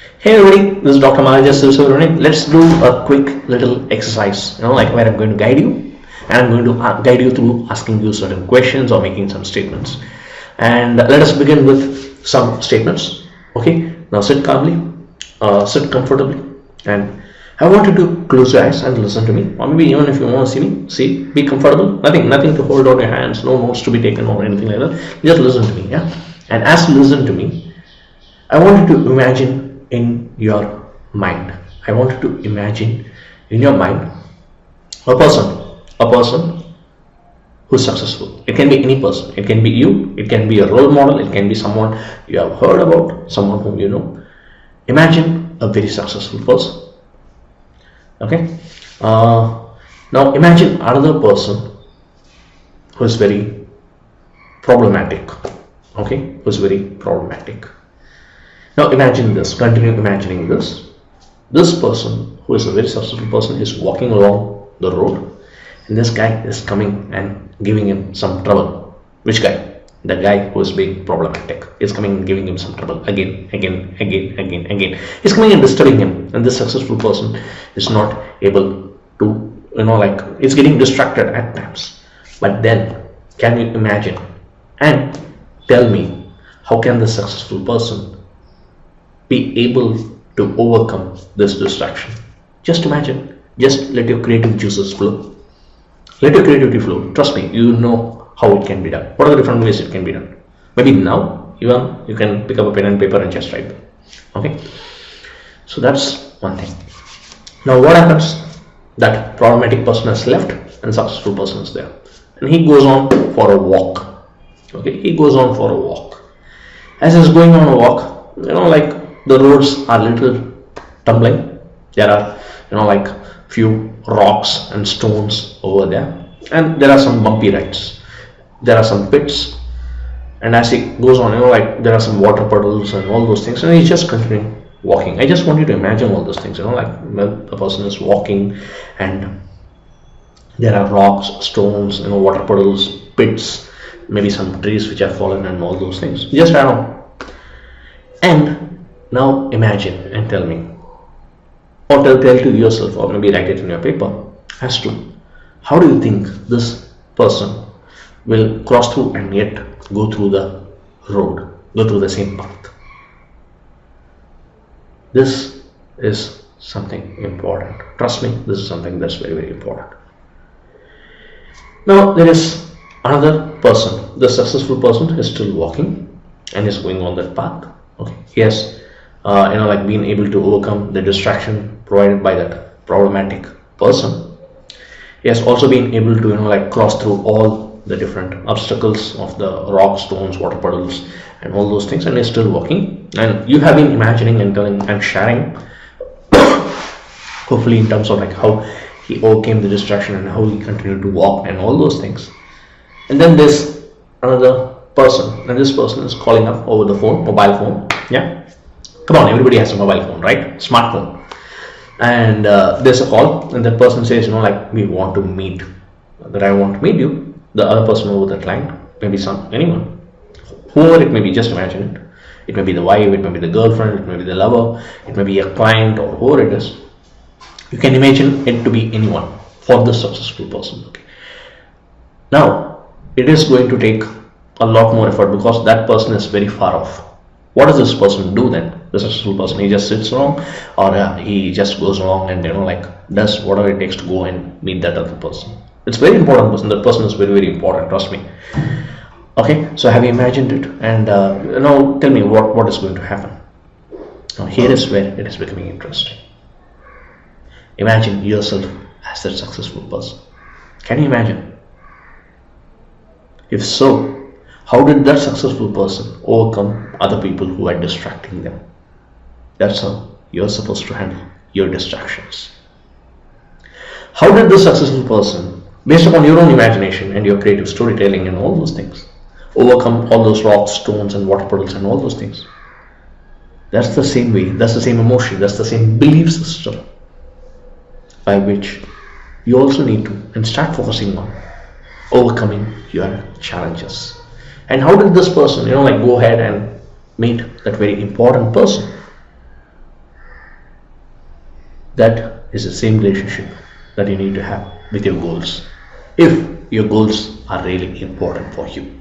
Hey everybody, this is Dr. Maharaja SivaSubramanian. Let's do a quick little exercise, like where I'm going to guide you, and I'm going to guide you through asking you certain questions or making some statements. And let us begin with some statements. Okay, now sit calmly, sit comfortably, and I want you to close your eyes and listen to me. Or maybe even if you want to see me, be comfortable. Nothing to hold on your hands, no notes to be taken or anything like that. Just listen to me, yeah. And as you listen to me, I want you to imagine in your mind. I want you to imagine in your mind a person who's successful. It can be any person. It can be you. It can be a role model. It can be someone you have heard about, someone whom you know. Imagine a very successful person. Okay. Now imagine another person who is very problematic. Okay, who is very problematic. Now imagine this, continue imagining this. This person, who is a very successful person, is walking along the road, and this guy is coming and giving him some trouble. Which guy? The guy who is being problematic is coming and giving him some trouble again. He's coming and disturbing him, and this successful person is not able to, it's getting distracted at times. But then, can you imagine and tell me, how can the successful person be able to overcome this distraction? Just imagine. Just let your creative juices flow. Let your creativity flow. Trust me, you know how it can be done. What are the different ways it can be done? Maybe now even you can pick up a pen and paper and just write them. Okay, so that's one thing. Now what happens? That problematic person has left and successful person is there, and he goes on for a walk. Okay, he goes on for a walk. As he's going on a walk, the roads are little tumbling. There are few rocks and stones over there, and there are some bumpy rides. There are some pits, and as he goes on, there are some water puddles and all those things, and he's just continuing walking. I just want you to imagine all those things. When the person is walking, and there are rocks, stones, water puddles, pits, maybe some trees which have fallen, and all those things. Just add on. And now imagine and tell me, or tell to yourself, or maybe write it in your paper, as to how do you think this person will cross through and yet go through the road, go through the same path. This is something important. Trust me, this is something that's very, very important. Now there is another person. The successful person is still walking and is going on that path. Okay, he has been able to overcome the distraction provided by that problematic person. He has also been able to cross through all the different obstacles of the rocks, stones, water puddles, and all those things, and is still walking. And you have been imagining and telling and sharing, hopefully in terms of how he overcame the distraction and how he continued to walk and all those things. And then there's another person, and this person is calling up over the phone, mobile phone. Yeah, come on, everybody has a mobile phone, right? Smartphone. And there's a call, and that person says, we want to meet. That I want to meet you. The other person over that line, maybe anyone, whoever it may be. Just imagine it. It may be the wife, it may be the girlfriend, it may be the lover, it may be a client, or whoever it is. You can imagine it to be anyone for the successful person. Okay. Now it is going to take a lot more effort because that person is very far off. What does this person do then? The successful person, he just sits along, or he just goes along and does whatever it takes to go and meet that other person. It's very important person. That person is very, very important. Trust me. Okay, so have you imagined it? And now tell me what is going to happen. Now here is where it is becoming interesting. Imagine yourself as that successful person. Can you imagine? If so, how did that successful person overcome other people who are distracting them? That's how you're supposed to handle your distractions. How did the successful person, based upon your own imagination and your creative storytelling and all those things, overcome all those rocks, stones, and water puddles and all those things? That's the same way, that's the same emotion, that's the same belief system by which you also need to and start focusing on overcoming your challenges. And how did this person, go ahead and meet that very important person? That is the same relationship that you need to have with your goals, if your goals are really important for you.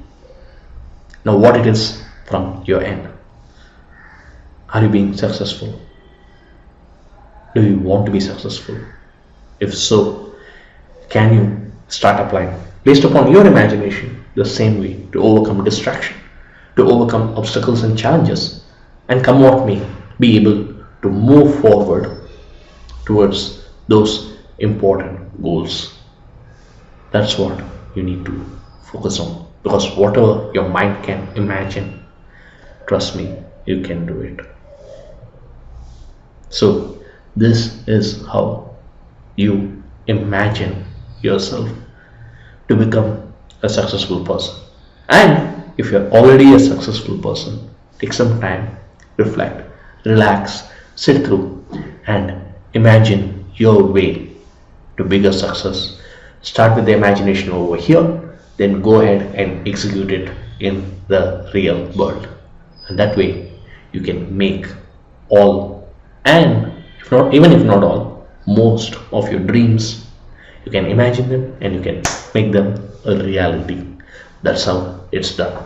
Now, what it is from your end? Are you being successful? Do you want to be successful? If so, can you start applying based upon your imagination the same way to overcome distraction, to overcome obstacles and challenges, and come what may, be able to move forward towards those important goals? That's what you need to focus on, because whatever your mind can imagine, trust me, you can do it. So this is how you imagine yourself to become a successful person. And if you're already a successful person, take some time, reflect, relax, sit through, and imagine your way to bigger success. Start with the imagination over here, then go ahead and execute it in the real world. And that way you can make all, and if not, even if not all, most of your dreams. You can imagine them and you can make them a reality. That's how it's done.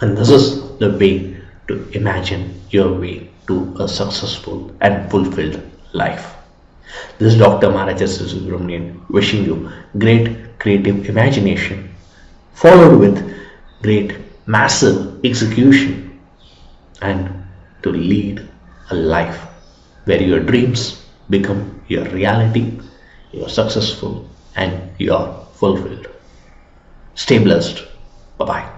And this is the way to imagine your way to a successful and fulfilled life. This is Dr. Maharaja SivaSubramanian wishing you great creative imagination, followed with great massive execution, and to lead a life where your dreams become your reality, you're successful, and you're fulfilled. Stay blessed. Bye bye.